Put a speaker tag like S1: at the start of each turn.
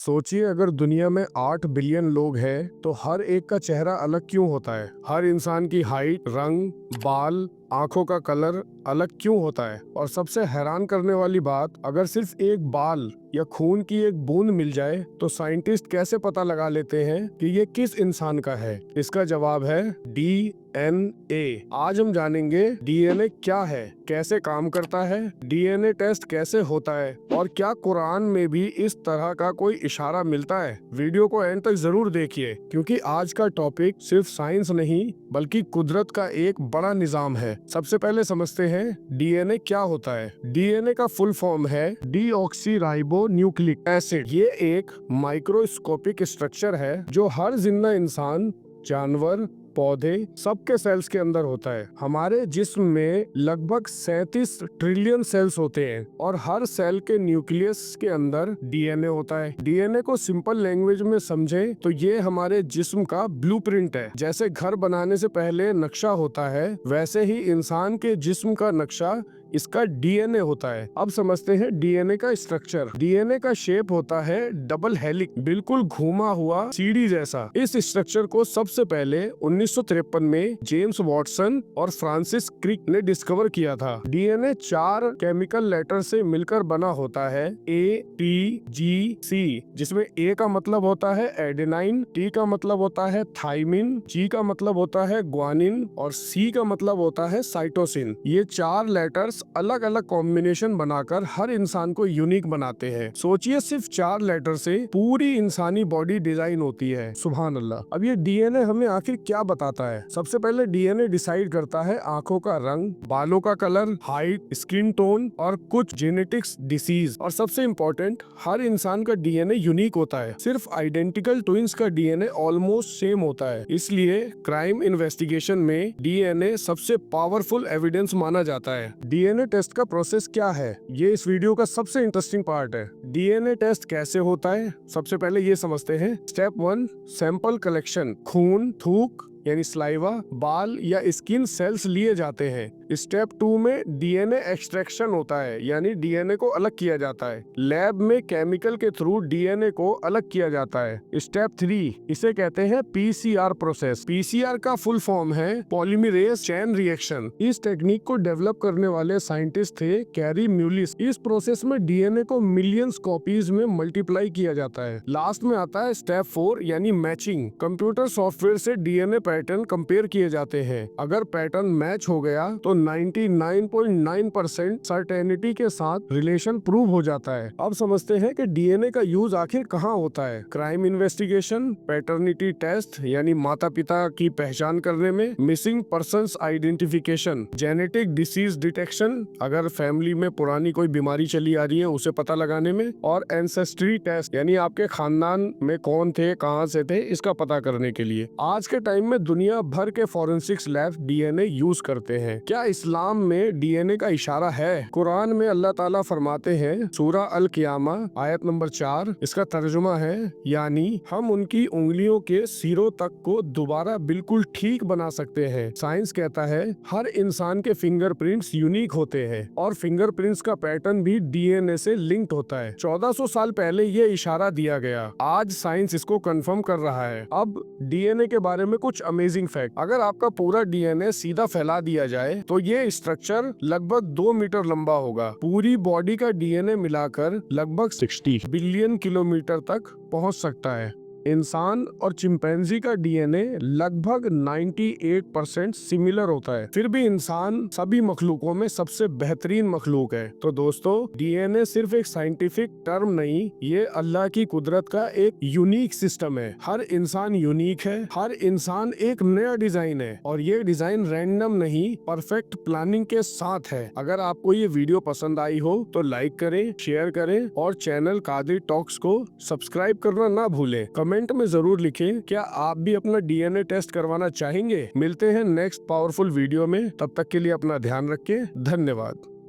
S1: सोचिए अगर दुनिया में 8 बिलियन लोग हैं तो हर एक का चेहरा अलग क्यों होता है। हर इंसान की हाइट, रंग, बाल, आंखों का कलर अलग क्यों होता है। और सबसे हैरान करने वाली बात, अगर सिर्फ एक बाल या खून की एक बूंद मिल जाए तो साइंटिस्ट कैसे पता लगा लेते हैं कि ये किस इंसान का है। इसका जवाब है डीएनए। आज हम जानेंगे डीएनए क्या है, कैसे काम करता है, डीएनए टेस्ट कैसे होता है और क्या कुरान में भी इस तरह का कोई इशारा मिलता है। वीडियो को एंड तक जरूर देखिए क्योंकि आज का टॉपिक सिर्फ साइंस नहीं बल्कि कुदरत का एक बड़ा निजाम है। सबसे पहले समझते हैं डीएनए क्या होता है। डीएनए का फुल फॉर्म है डीऑक्सी न्यूक्लिक एसिड। ये एक माइक्रोस्कोपिक स्ट्रक्चर है जो हर जिंदा इंसान, जानवर, पौधे सबके सेल्स के अंदर होता है। हमारे जिस्म में लगभग 37 ट्रिलियन सेल्स होते हैं और हर सेल के न्यूक्लियस के अंदर डीएनए होता है। डीएनए को सिंपल लैंग्वेज में समझें तो ये हमारे जिस्म का ब्लूप्रिंट है। जैसे घर बनाने से पहले नक्शा होता है, वैसे ही इंसान के जिस्म का नक्शा इसका डीएनए होता है। अब समझते हैं डीएनए का स्ट्रक्चर। डीएनए का शेप होता है डबल हेलिक्स, बिल्कुल घूमा हुआ सीढ़ी जैसा। इस स्ट्रक्चर को सबसे पहले 1953 में जेम्स वॉटसन और फ्रांसिस क्रिक ने डिस्कवर किया था। डीएनए 4 केमिकल लेटर से मिलकर बना होता है, ए, टी, जी, सी, जिसमें ए का मतलब होता है एडेनाइन, टी का मतलब होता है थाइमिन, जी का मतलब होता है ग्वानिन और सी का मतलब होता है साइटोसिन। ये 4 लेटर्स अलग अलग कॉम्बिनेशन बनाकर हर इंसान को यूनिक बनाते हैं। सोचिए सिर्फ 4 लेटर से पूरी इंसानी बॉडी डिजाइन होती है। सुभान अल्लाह। अब ये डीएनए हमें आखिर क्या बताता है। सबसे पहले डीएनए डिसाइड करता है आंखों का रंग, बालों का कलर, हाइट, स्किन टोन और कुछ जेनेटिक्स डिसीज। और सबसे इम्पोर्टेंट, हर इंसान का डीएनए यूनिक होता है। सिर्फ आइडेंटिकल ट्विंस का डीएनए ऑलमोस्ट सेम होता है। इसलिए क्राइम इन्वेस्टिगेशन में डीएनए सबसे पावरफुल एविडेंस माना जाता है। डीएनए टेस्ट का प्रोसेस क्या है, ये इस वीडियो का सबसे इंटरेस्टिंग पार्ट है। डीएनए टेस्ट कैसे होता है, सबसे पहले ये समझते हैं। Step 1, sample collection. खून, थूक यानी स्लाइवा, बाल या स्किन सेल्स लिए जाते हैं। स्टेप 2 में डीएनए एक्सट्रैक्शन होता है, यानी डीएनए को अलग किया जाता है। लैब में केमिकल के थ्रू डीएनए को अलग किया जाता है। स्टेप 3, इसे कहते हैं पीसीआर प्रोसेस। पीसीआर का फुल फॉर्म है पॉलीमरेज चेन रिएक्शन। इस टेक्निक को डेवलप करने वाले साइंटिस्ट थे कैरी म्यूलिस। इस प्रोसेस में डीएनए को मिलियंस कॉपीज में मल्टीप्लाई किया जाता है। लास्ट में आता है स्टेप 4 यानी मैचिंग। कंप्यूटर सॉफ्टवेयर से डीएनए पैटर्न कंपेयर किए जाते हैं। अगर पैटर्न मैच हो गया तो 99.9% सर्टेनिटी के साथ रिलेशन प्रूव हो जाता है। अब समझते हैं कि डीएनए का यूज आखिर कहाँ होता है। क्राइम इन्वेस्टिगेशन, पैटर्निटी टेस्ट यानी माता पिता की पहचान करने में, missing persons identification, genetic disease detection, अगर फैमिली में पुरानी कोई बीमारी चली आ रही है उसे पता लगाने में, और एंसेस्ट्री टेस्ट यानी आपके खानदान में कौन थे, कहाँ से थे, इसका पता करने के लिए। आज के टाइम में दुनिया भर के फॉरेंसिक्स लैब डीएनए यूज करते हैं। क्या इस्लाम में डीएनए का इशारा है? कुरान में अल्लाह ताला फरमाते हैं, सूरा अल क़ियामा आयत नंबर 4, इसका तर्जुमा है, यानी हम उनकी उंगलियों के सिरों तक को दोबारा बिल्कुल ठीक बना सकते हैं। साइंस कहता है हर इंसान के फिंगरप्रिंट्स यूनिक होते हैं और फिंगरप्रिंट्स का पैटर्न भी डीएनए से लिंक्ड होता है। 1400 साल पहले ये इशारा दिया गया। आज साइंस इसको कंफर्म कर रहा है। अब डीएनए के बारे में कुछ अमेजिंग फैक्ट। अगर आपका पूरा डीएनए सीधा फैला दिया जाए तो ये स्ट्रक्चर लगभग 2 मीटर लंबा होगा। पूरी बॉडी का डीएनए मिलाकर लगभग 60 बिलियन किलोमीटर तक पहुंच सकता है। इंसान और चिंपैंजी का डीएनए लगभग 98% सिमिलर होता है। फिर भी इंसान सभी मखलूकों में सबसे बेहतरीन मखलूक है। तो दोस्तों, डीएनए सिर्फ एक साइंटिफिक टर्म नहीं, ये अल्लाह की कुदरत का एक यूनिक सिस्टम है। हर इंसान यूनिक है, हर इंसान एक नया डिजाइन है और ये डिजाइन रैंडम नहीं, परफेक्ट प्लानिंग के साथ है। अगर आपको ये वीडियो पसंद आई हो तो लाइक करें, शेयर करें और चैनल कादिर टॉक्स को सब्सक्राइब करना ना भूलें। कमेंट में जरूर लिखें, क्या आप भी अपना डीएनए टेस्ट करवाना चाहेंगे? मिलते हैं नेक्स्ट पावरफुल वीडियो में, तब तक के लिए अपना ध्यान रखें। धन्यवाद।